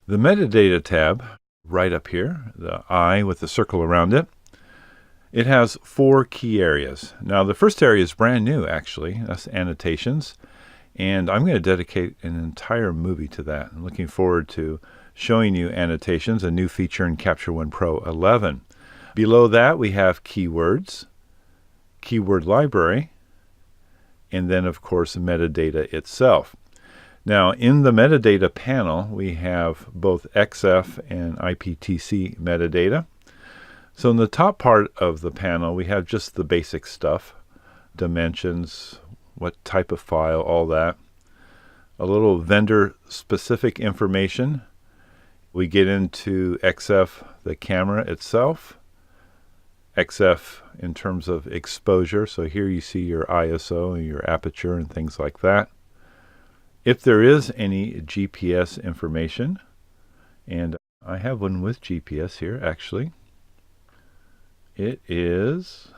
The metadata tab, right up here, the eye with the circle around it, it has 4 key areas. Now, the first area is brand new, actually. That's annotations. And I'm going to dedicate an entire movie to that. I'm looking forward to showing you annotations, a new feature in Capture One Pro 11. Below that, we have keywords, keyword library, and then, of course, metadata itself. Now, in the metadata panel, we have both XF and IPTC metadata. So in the top part of the panel, we have just the basic stuff, dimensions, what type of file, all that. A little vendor-specific information. We get into XF, the camera itself. XF in terms of exposure. So here you see your ISO and your aperture and things like that. If there is any GPS information, and I have one with GPS here actually. It is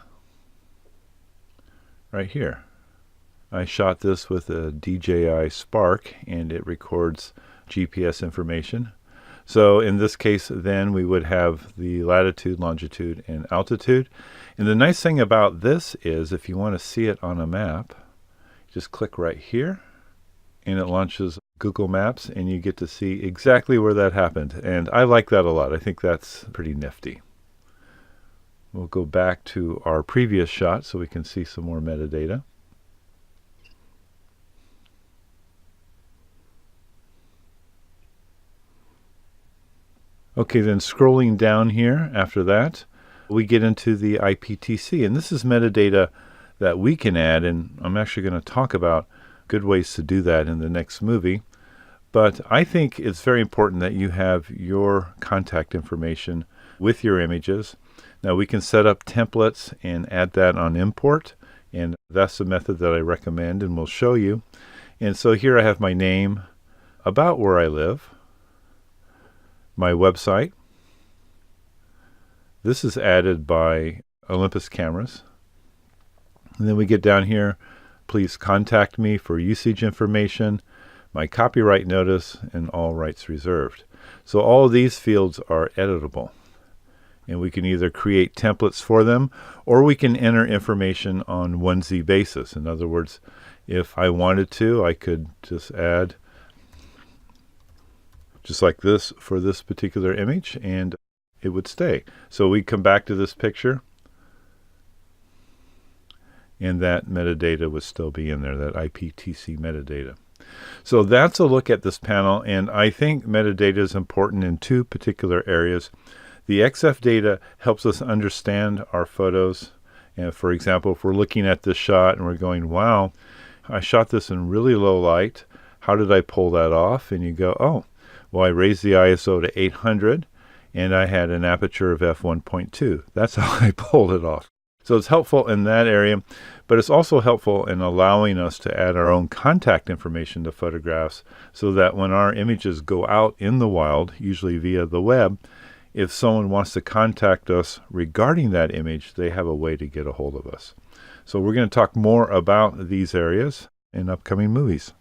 right here. I shot this with a DJI Spark and it records GPS information. So in this case then we would have the latitude, longitude, and altitude. And the nice thing about this is if you want to see it on a map, just click right here and it launches Google Maps and you get to see exactly where that happened. And I like that a lot. I think that's pretty nifty. We'll go back to our previous shot so we can see some more metadata. Okay, then scrolling down here after that, we get into the IPTC. And this is metadata that we can add, and I'm actually going to talk about good ways to do that in the next movie. But I think it's very important that you have your contact information with your images. Now we can set up templates and add that on import, and that's the method that I recommend and will show you. And so here I have my name, about where I live, my website. This is added by Olympus Cameras. And then we get down here, please contact me for usage information, my copyright notice, and all rights reserved. So all of these fields are editable. And we can either create templates for them, or we can enter information on onesie basis. In other words, if I wanted to, I could just add just like this for this particular image, and it would stay. So we come back to this picture, and that metadata would still be in there, that IPTC metadata. So that's a look at this panel, and I think metadata is important in 2 particular areas. The XF data helps us understand our photos. And for example, if we're looking at this shot and we're going, wow, I shot this in really low light. How did I pull that off? And you go, oh, well, I raised the ISO to 800 and I had an aperture of f1.2. That's how I pulled it off. So it's helpful in that area, but it's also helpful in allowing us to add our own contact information to photographs so that when our images go out in the wild, usually via the web, if someone wants to contact us regarding that image, they have a way to get a hold of us. So we're going to talk more about these areas in upcoming movies.